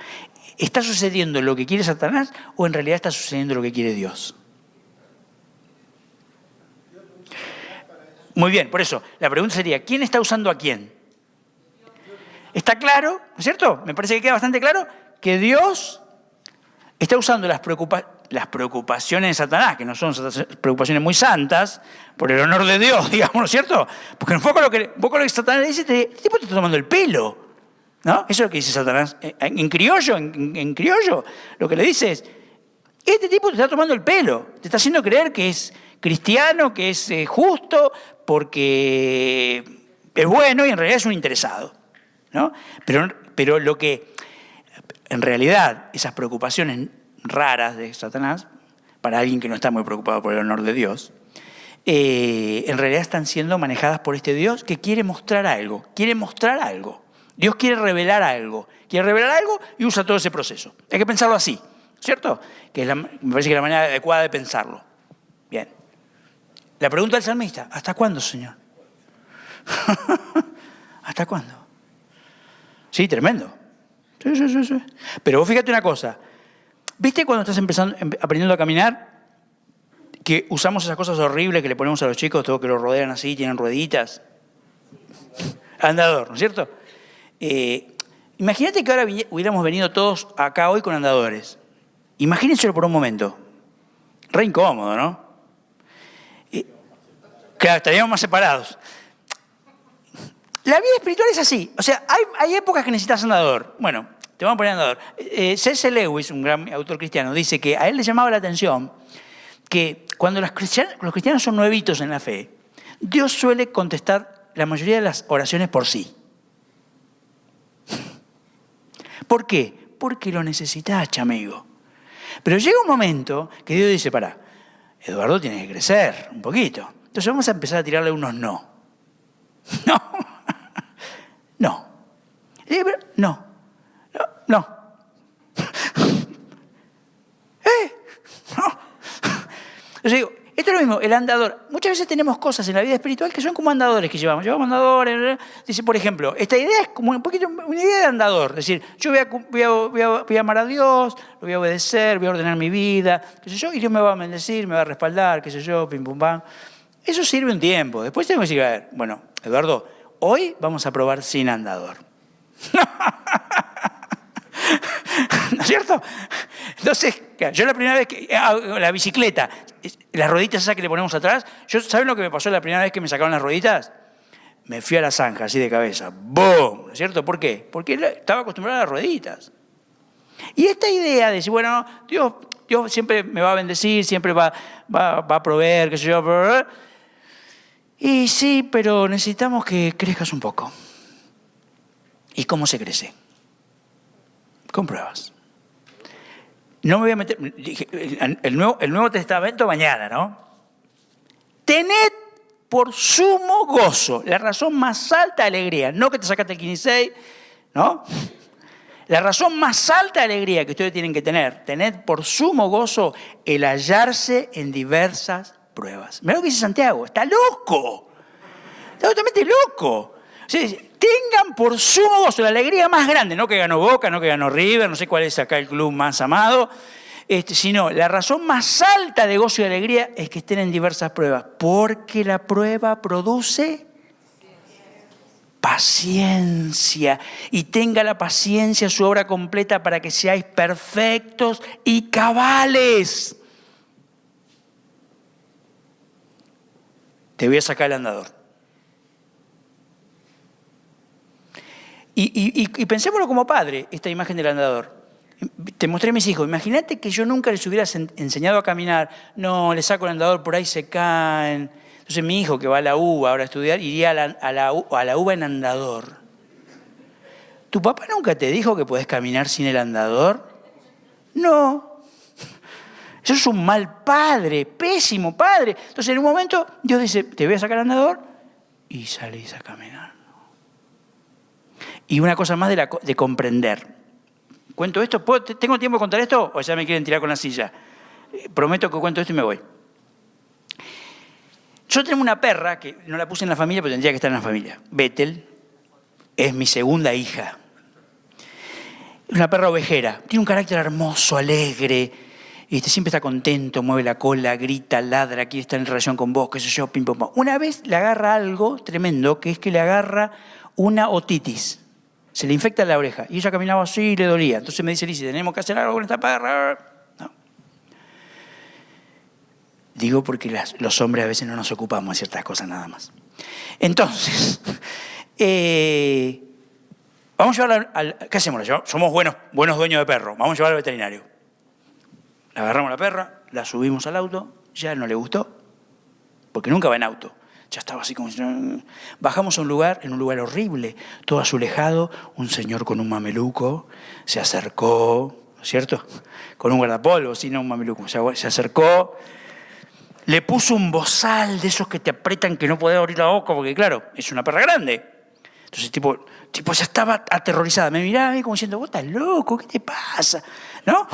¿Está sucediendo lo que quiere Satanás o en realidad está sucediendo lo que quiere Dios? Muy bien, por eso, la pregunta sería, ¿quién está usando a quién? ¿Está claro? ¿No es cierto? Me parece que queda bastante claro que Dios está usando las preocupaciones de Satanás, que no son preocupaciones muy santas, por el honor de Dios, digamos, ¿no es cierto? Porque un poco lo que Satanás le dice, este tipo te está tomando el pelo, ¿no? Eso es lo que dice Satanás. En criollo, lo que le dice es, este tipo te está tomando el pelo, te está haciendo creer que es cristiano, que es justo, porque es bueno y en realidad es un interesado, ¿no? Pero lo que, en realidad, esas preocupaciones raras de Satanás, para alguien que no está muy preocupado por el honor de Dios, en realidad están siendo manejadas por este Dios que quiere mostrar algo. Dios quiere revelar algo y usa todo ese proceso. Hay que pensarlo así, ¿cierto? Me parece que es la manera adecuada de pensarlo. Bien. La pregunta del salmista, ¿hasta cuándo, Señor? ¿Hasta cuándo? Sí, tremendo. Sí. Pero vos fíjate una cosa. ¿Viste cuando estás aprendiendo a caminar? Que usamos esas cosas horribles que le ponemos a los chicos, todo que lo rodean así, tienen rueditas. Andador, ¿no es cierto? Imagínate que ahora hubiéramos venido todos acá hoy con andadores. Imagínenselo por un momento. Re incómodo, ¿no? Claro, estaríamos más separados. La vida espiritual es así. O sea, hay épocas que necesitas andador. Bueno, te vamos a poner andador. C.S. Lewis, un gran autor cristiano, dice que a él le llamaba la atención que cuando los cristianos son nuevitos en la fe, Dios suele contestar la mayoría de las oraciones por sí. ¿Por qué? Porque lo necesitas, chamigo. Pero llega un momento que Dios dice, pará, Eduardo tiene que crecer un poquito. Entonces vamos a empezar a tirarle unos no. No. No. No. No. No. Yo digo, esto es lo mismo, el andador. Muchas veces tenemos cosas en la vida espiritual que son como andadores que llevamos. Llevamos andadores. Dice, por ejemplo, esta idea es como un poquito una idea de andador. Es decir, yo voy a amar a Dios, lo voy a obedecer, voy a ordenar mi vida, qué sé yo, y Dios me va a bendecir, me va a respaldar, qué sé yo, pim pum pam. Eso sirve un tiempo. Después tengo que decir, a ver, bueno, Eduardo, hoy vamos a probar sin andador. ¿No es cierto? Entonces, yo la primera vez que la bicicleta, las rueditas esas que le ponemos atrás, ¿saben lo que me pasó la primera vez que me sacaron las rueditas? Me fui a la zanja, así de cabeza. ¡Bum! ¿No es cierto? ¿Por qué? Porque estaba acostumbrado a las rueditas. Y esta idea de decir, bueno, Dios siempre me va a bendecir, siempre va a proveer, qué sé yo. Y sí, pero necesitamos que crezcas un poco. ¿Y cómo se crece? Con pruebas. no me voy a meter, el Nuevo Testamento mañana, ¿no? Tened por sumo gozo, la razón más alta de alegría, no que te sacaste el 15, ¿no? La razón más alta de alegría que ustedes tienen que tener, tened por sumo gozo el hallarse en diversas pruebas. Mirá lo que dice Santiago, está loco, está totalmente loco. O sea, tengan por sumo gozo la alegría más grande, no que ganó Boca, no que ganó River, no sé cuál es acá el club más amado, sino la razón más alta de gozo y alegría es que estén en diversas pruebas, porque la prueba produce paciencia, y tenga la paciencia su obra completa para que seáis perfectos y cabales. Te voy a sacar el andador. Y pensémoslo como padre, esta imagen del andador. Te mostré a mis hijos, imagínate que yo nunca les hubiera enseñado a caminar, no, les saco el andador, por ahí se caen. Entonces mi hijo que va a la UBA ahora a estudiar, iría a la UBA en andador. ¿Tu papá nunca te dijo que podés caminar sin el andador? No. Eso es un mal padre, pésimo padre. Entonces en un momento Dios dice, te voy a sacar el andador y salís a caminar. Y una cosa más de comprender. ¿Cuento esto? ¿Tengo tiempo de contar esto o ya me quieren tirar con la silla? Prometo que cuento esto y me voy. Yo tengo una perra, que no la puse en la familia, pero tendría que estar en la familia. Bethel es mi segunda hija. Es una perra ovejera. Tiene un carácter hermoso, alegre. Siempre está contento, mueve la cola, grita, ladra, quiere estar en relación con vos, qué sé yo, pim, pum, pum. Una vez le agarra algo tremendo, que es que le agarra una otitis. Se le infecta la oreja. Y ella caminaba así y le dolía. Entonces me dice, Lizzy, tenemos que hacer algo con esta perra. No. Digo porque los hombres a veces no nos ocupamos de ciertas cosas nada más. Entonces, vamos a llevarla ¿qué hacemos? Somos buenos dueños de perro. Vamos a llevarla al veterinario. La agarramos a la perra, la subimos al auto, ya no le gustó, porque nunca va en auto. Ya estaba así como... Bajamos a un lugar, en un lugar horrible, todo azulejado, un señor con un mameluco se acercó, ¿no es cierto? Con un guardapolvo, sí, no un mameluco. Se acercó, le puso un bozal de esos que te apretan que no podés abrir la boca, porque claro, es una perra grande. Entonces tipo ya estaba aterrorizada. Me miraba a mí como diciendo, vos estás loco, ¿qué te pasa? ¿No?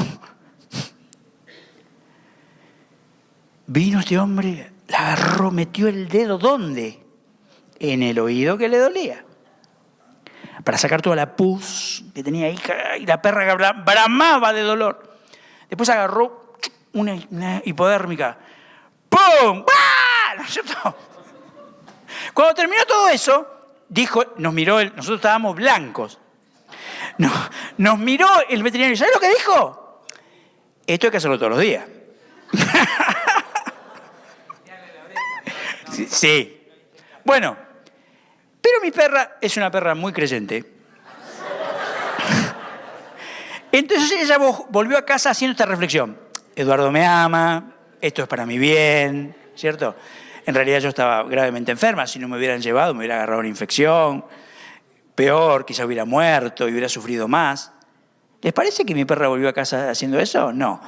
Vino este hombre, la agarró, metió el dedo, ¿dónde? En el oído que le dolía. Para sacar toda la pus que tenía ahí, y la perra bramaba de dolor. Después agarró una hipodérmica. ¡Pum! ¡Ah! ¿No es cierto? Cuando terminó todo eso, dijo, nosotros estábamos blancos. Nos miró el veterinario. ¿Sabes lo que dijo? Esto hay que hacerlo todos los días. Sí. Bueno, pero mi perra es una perra muy creyente. Entonces ella volvió a casa haciendo esta reflexión. Eduardo me ama, esto es para mi bien, ¿cierto? En realidad yo estaba gravemente enferma, si no me hubieran llevado me hubiera agarrado una infección, peor, quizá hubiera muerto y hubiera sufrido más. ¿Les parece que mi perra volvió a casa haciendo eso? No.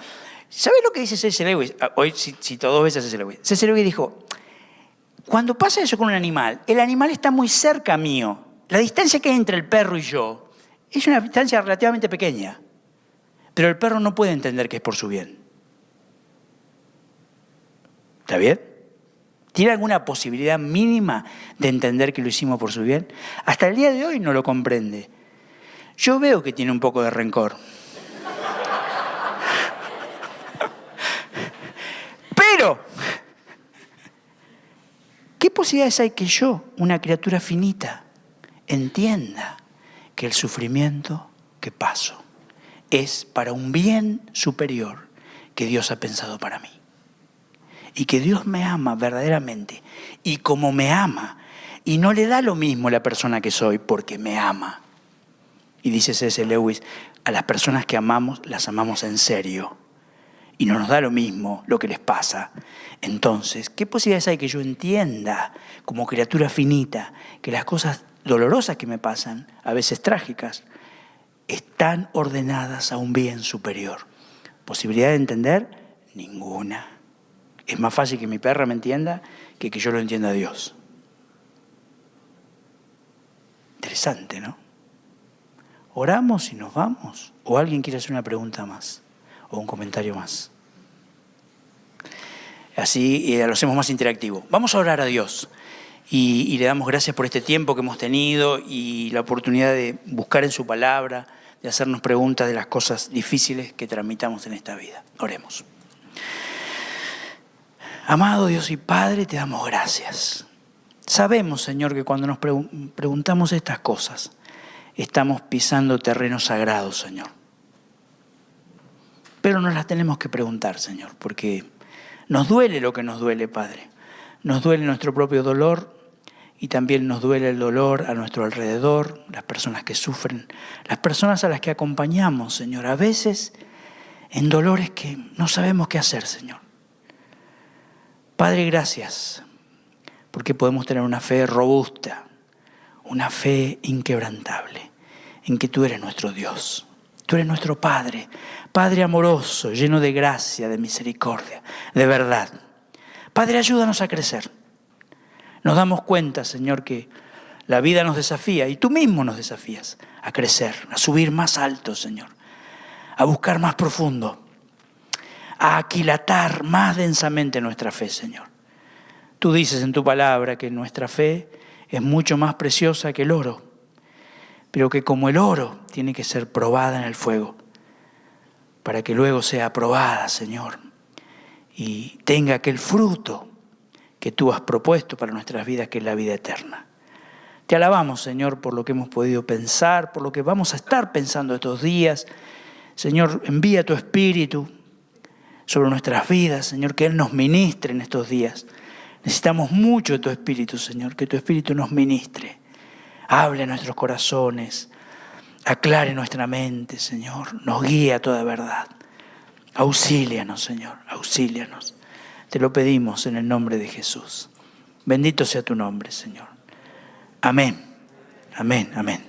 ¿Sabes lo que dice C.S. Lewis? Hoy cito 2 veces a C.S. Lewis. C.S. Lewis dijo... Cuando pasa eso con un animal, el animal está muy cerca mío. La distancia que hay entre el perro y yo es una distancia relativamente pequeña. Pero el perro no puede entender que es por su bien. ¿Está bien? ¿Tiene alguna posibilidad mínima de entender que lo hicimos por su bien? Hasta el día de hoy no lo comprende. Yo veo que tiene un poco de rencor. Pero... ¿qué posibilidades hay que yo, una criatura finita, entienda que el sufrimiento que paso es para un bien superior que Dios ha pensado para mí? Y que Dios me ama verdaderamente, y como me ama, y no le da lo mismo la persona que soy porque me ama. Y dice C.S. Lewis, a las personas que amamos, las amamos en serio. Y no nos da lo mismo lo que les pasa. Entonces, ¿qué posibilidades hay que yo entienda, como criatura finita, que las cosas dolorosas que me pasan, a veces trágicas, están ordenadas a un bien superior? ¿Posibilidad de entender? Ninguna. Es más fácil que mi perra me entienda que yo lo entienda a Dios. Interesante, ¿no? ¿Oramos y nos vamos? ¿O alguien quiere hacer una pregunta más? ¿O un comentario más? Así lo hacemos más interactivo. Vamos a orar a Dios y le damos gracias por este tiempo que hemos tenido y la oportunidad de buscar en su palabra, de hacernos preguntas de las cosas difíciles que tramitamos en esta vida. Oremos. Amado Dios y Padre, te damos gracias. Sabemos, Señor, que cuando nos preguntamos estas cosas, estamos pisando terreno sagrado, Señor. Pero nos las tenemos que preguntar, Señor, porque nos duele lo que nos duele, Padre. Nos duele nuestro propio dolor y también nos duele el dolor a nuestro alrededor, las personas que sufren, las personas a las que acompañamos, Señor, a veces en dolores que no sabemos qué hacer, Señor. Padre, gracias, porque podemos tener una fe robusta, una fe inquebrantable, en que tú eres nuestro Dios. Tú eres nuestro Padre, Padre amoroso, lleno de gracia, de misericordia, de verdad. Padre, ayúdanos a crecer. Nos damos cuenta, Señor, que la vida nos desafía y tú mismo nos desafías a crecer, a subir más alto, Señor, a buscar más profundo, a aquilatar más densamente nuestra fe, Señor. Tú dices en tu palabra que nuestra fe es mucho más preciosa que el oro, pero que como el oro tiene que ser probada en el fuego, para que luego sea aprobada, Señor, y tenga aquel fruto que tú has propuesto para nuestras vidas, que es la vida eterna. Te alabamos, Señor, por lo que hemos podido pensar, por lo que vamos a estar pensando estos días. Señor, envía tu Espíritu sobre nuestras vidas, Señor, que Él nos ministre en estos días. Necesitamos mucho de tu Espíritu, Señor, que tu Espíritu nos ministre. Hable a nuestros corazones, aclare nuestra mente, Señor, nos guíe a toda verdad. Auxílianos, Señor, auxílianos. Te lo pedimos en el nombre de Jesús. Bendito sea tu nombre, Señor. Amén, amén, amén.